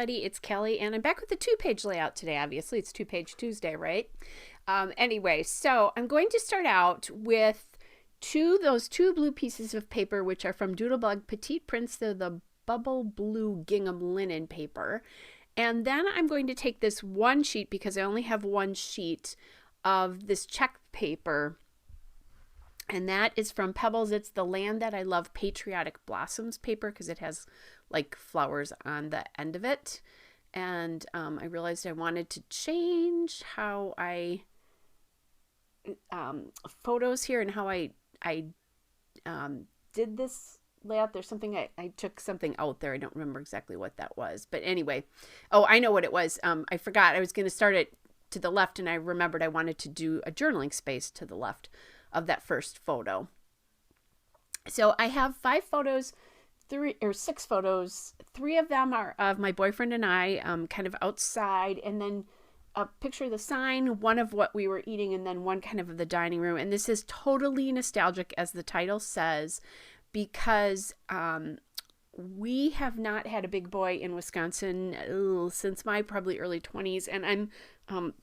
everybody. It's Kelly, and I'm back with the 2-page layout today. Obviously, it's 2-page Tuesday, right? Anyway, so I'm going to start out with those two blue pieces of paper, which are from Doodlebug Petite Prints. They're the bubble blue gingham linen paper. And then I'm going to take this one sheet, because I only have one sheet of this check paper, and that is from Pebbles. It's the Land That I Love Patriotic Blossoms paper, because it has like flowers on the end of it. And I realized I wanted to change how I photos here and how I did this layout. There's something I took something out there. I don't remember exactly what that was, but anyway. Oh, I know what it was. I forgot I was going to start it to the left, and I remembered I wanted to do a journaling space to the left of that first photo. So I have 6 photos. 3 of them are of my boyfriend and I, kind of outside, and then a picture of the sign, one of what we were eating, and then one kind of the dining room. And this is totally nostalgic, as the title says, because we have not had a big boy in Wisconsin since my probably early 20s, and I'm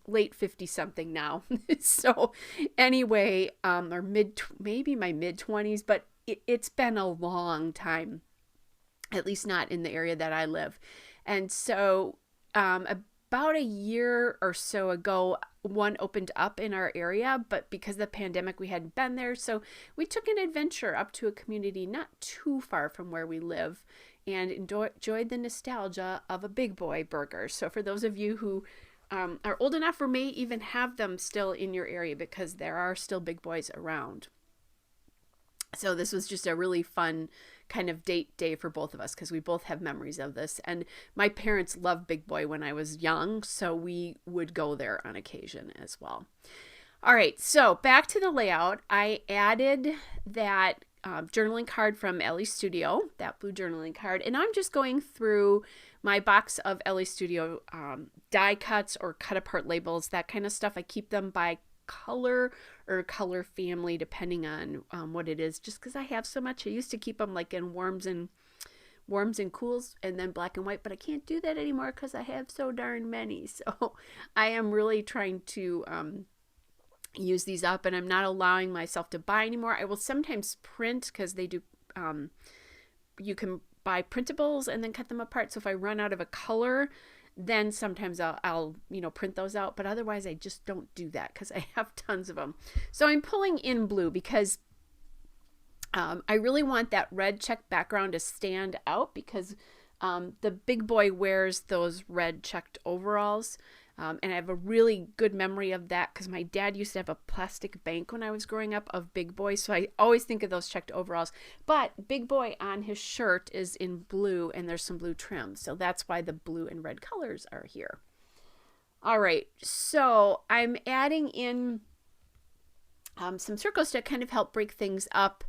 late 50 something now. So anyway, or maybe my mid 20s, but it's been a long time, at least not in the area that I live. And so about a year or so ago, one opened up in our area, but because of the pandemic, we hadn't been there. So we took an adventure up to a community not too far from where we live, and enjoyed the nostalgia of a Big Boy burger. So for those of you who are old enough or may even have them still in your area, because there are still Big Boys around. So this was just a really fun kind of date day for both of us, because we both have memories of this. And my parents loved Big Boy when I was young, so we would go there on occasion as well. All right, so back to the layout. I added that journaling card from Ellie Studio, that blue journaling card, and I'm just going through my box of Ellie Studio die cuts or cut apart labels, that kind of stuff. I keep them by color or color family, depending on what it is, just because I have so much. I used to keep them like in warms and cools, and then black and white, but I can't do that anymore because I have so darn many. So I am really trying to use these up, and I'm not allowing myself to buy anymore. I will sometimes print, because they do you can buy printables and then cut them apart. So if I run out of a color, then sometimes I'll print those out, but otherwise I just don't do that because I have tons of them. So I'm pulling in blue because I really want that red check background to stand out, because the Big Boy wears those red checked overalls. And I have a really good memory of that because my dad used to have a plastic bank when I was growing up of Big Boy. So I always think of those checked overalls. But Big Boy on his shirt is in blue, and there's some blue trim. So that's why the blue and red colors are here. All right, so I'm adding in some circles to kind of help break things up.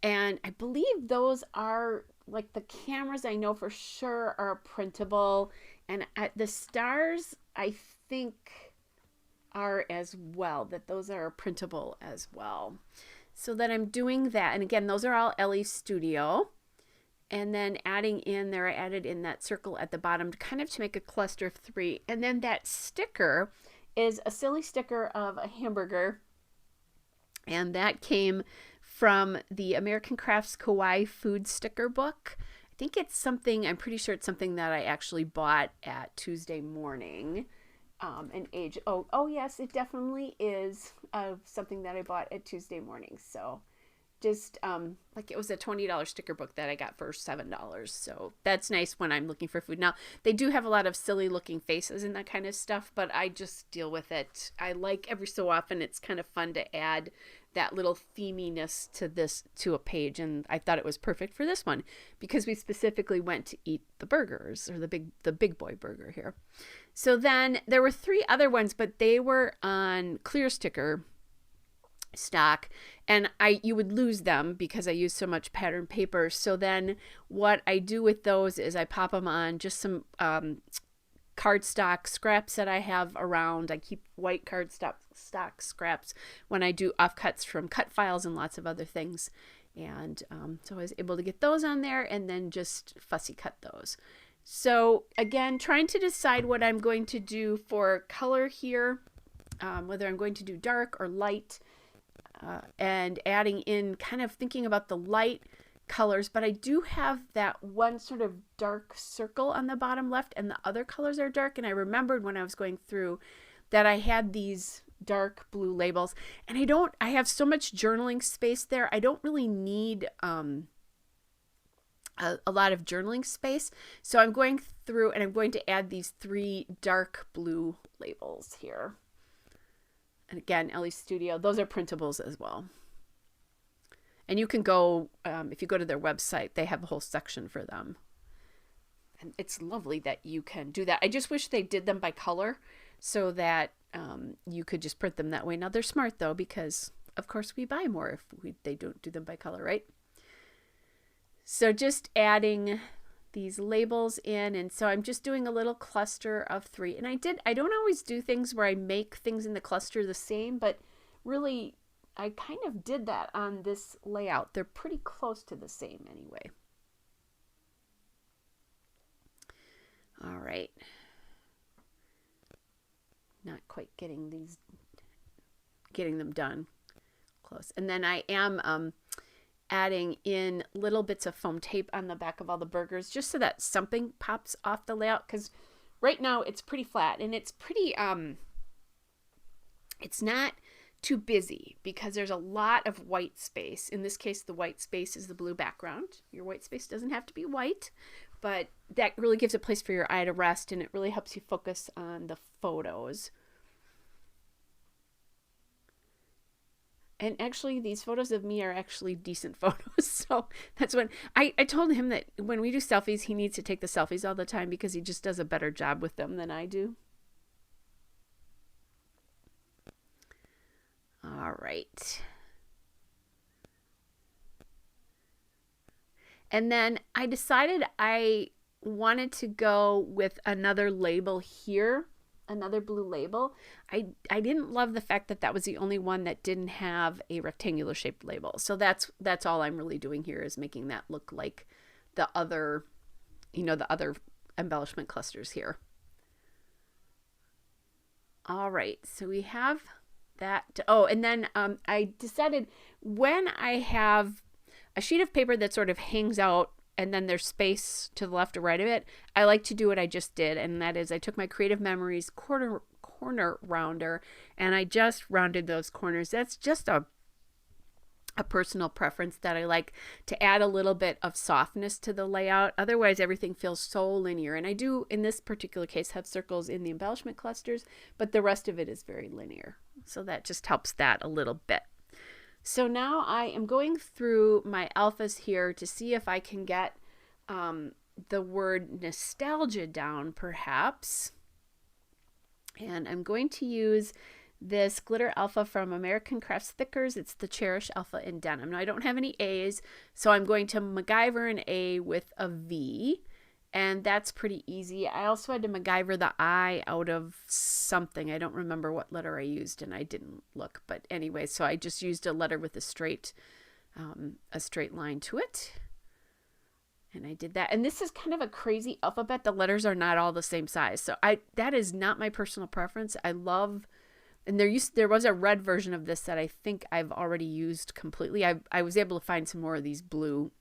And I believe those are like the cameras, I know for sure are printable. And the stars, I think, are as well, that those are printable as well. So that I'm doing that. And again, those are all Ellie Studio. And then adding in there, I added in that circle at the bottom to make a cluster of 3. And then that sticker is a silly sticker of a hamburger. And that came from the American Crafts Kawaii Food Sticker Book. I think it's something, I'm pretty sure it's something that I actually bought at Tuesday Morning. Oh yes, it definitely is something that I bought at Tuesday Morning. So just like it was a $20 sticker book that I got for $7. So that's nice when I'm looking for food. Now, they do have a lot of silly looking faces and that kind of stuff, but I just deal with it. I like every so often, it's kind of fun to add that little theminess to a page, and I thought it was perfect for this one because we specifically went to eat the burgers, or the Big Boy burger here. So then there were 3 other ones, but they were on clear sticker stock, and you would lose them because I use so much pattern paper. So then what I do with those is I pop them on just some cardstock scraps that I have around. I keep white cardstock scraps when I do offcuts from cut files and lots of other things. And so I was able to get those on there and then just fussy cut those. So again, trying to decide what I'm going to do for color here, whether I'm going to do dark or light, and adding in, kind of thinking about the light colors, but I do have that one sort of dark circle on the bottom left and the other colors are dark. And I remembered when I was going through that I had these dark blue labels, and I have so much journaling space there. I don't really need a lot of journaling space. So I'm going through and I'm going to add these 3 dark blue labels here. And again, Ellie Studio, those are printables as well. And you can go, if you go to their website, they have a whole section for them. And it's lovely that you can do that. I just wish they did them by color so that you could just print them that way. Now they're smart though, because of course we buy more if they don't do them by color, right? So just adding these labels in, and so I'm just doing a little cluster of 3. And I don't always do things where I make things in the cluster the same, but really I kind of did that on this layout. They're pretty close to the same anyway. All right. Not quite getting them done close. And then I am adding in little bits of foam tape on the back of all the burgers just so that something pops off the layout, because right now it's pretty flat and it's pretty it's not too busy because there's a lot of white space. In this case, the white space is the blue background. Your white space doesn't have to be white, but that really gives a place for your eye to rest, and it really helps you focus on the photos. And actually, these photos of me are actually decent photos. So that's when I told him that when we do selfies, he needs to take the selfies all the time because he just does a better job with them than I do. All right. And then I decided I wanted to go with another label here. Another blue label. I didn't love the fact that that was the only one that didn't have a rectangular shaped label. So that's all I'm really doing here, is making that look like the other, the other embellishment clusters here. All right, so we have that. Oh, and then I decided when I have a sheet of paper that sort of hangs out and then there's space to the left or right of it, I like to do what I just did, and that is I took my Creative Memories corner rounder and I just rounded those corners. That's just a personal preference that I like to add a little bit of softness to the layout. Otherwise, everything feels so linear. And I do, in this particular case, have circles in the embellishment clusters, but the rest of it is very linear. So that just helps that a little bit. So now I am going through my alphas here to see if I can get the word nostalgia down, perhaps. And I'm going to use this glitter alpha from American Crafts Thickers. It's the Cherish Alpha in Denim. Now I don't have any A's, so I'm going to MacGyver an A with a V, and that's pretty easy. I also had to MacGyver the I out of something. I don't remember what letter I used, and I didn't look. But anyway, so I just used a letter with a straight line to it. And I did that. And this is kind of a crazy alphabet. The letters are not all the same size. So that is not my personal preference. I love, and there was a red version of this that I think I've already used completely. I was able to find some more of these blue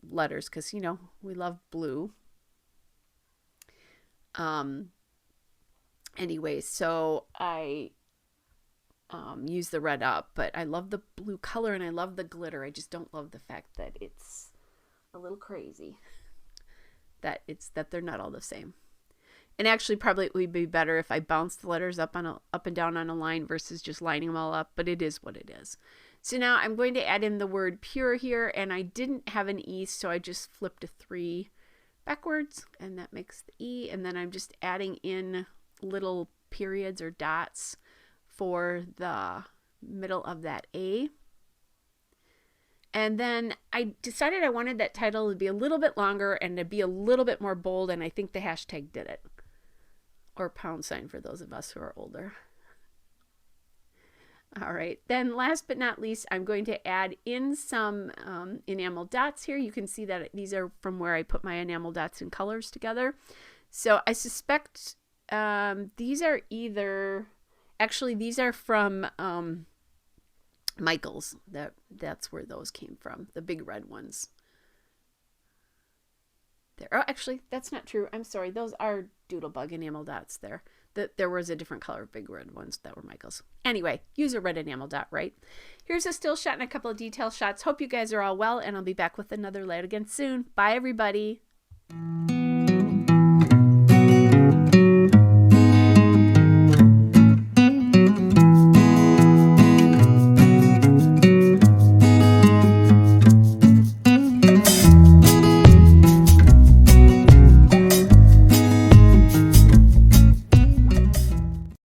letters because, we love blue. Anyway, so I use the red up, but I love the blue color and I love the glitter. I just don't love the fact that it's a little crazy that they're not all the same. And actually probably it would be better if I bounced the letters up and down on a line versus just lining them all up, but it is what it is. So now I'm going to add in the word pure here, and I didn't have an E, so I just flipped a 3 backwards, and that makes the E, and then I'm just adding in little periods or dots for the middle of that A. And then I decided I wanted that title to be a little bit longer and to be a little bit more bold, and I think the hashtag did it. Or # for those of us who are older. All right, then last but not least, I'm going to add in some enamel dots here. You can see that these are from where I put my enamel dots and colors together. So I suspect these are either, actually these are from Michael's. That's where those came from, the big red ones. There. Oh, actually, that's not true. I'm sorry. Those are Doodlebug enamel dots there. There was a different color of big red ones that were Michael's. Anyway, use a red enamel dot, right? Here's a still shot and a couple of detail shots. Hope you guys are all well, and I'll be back with another layout again soon. Bye, everybody.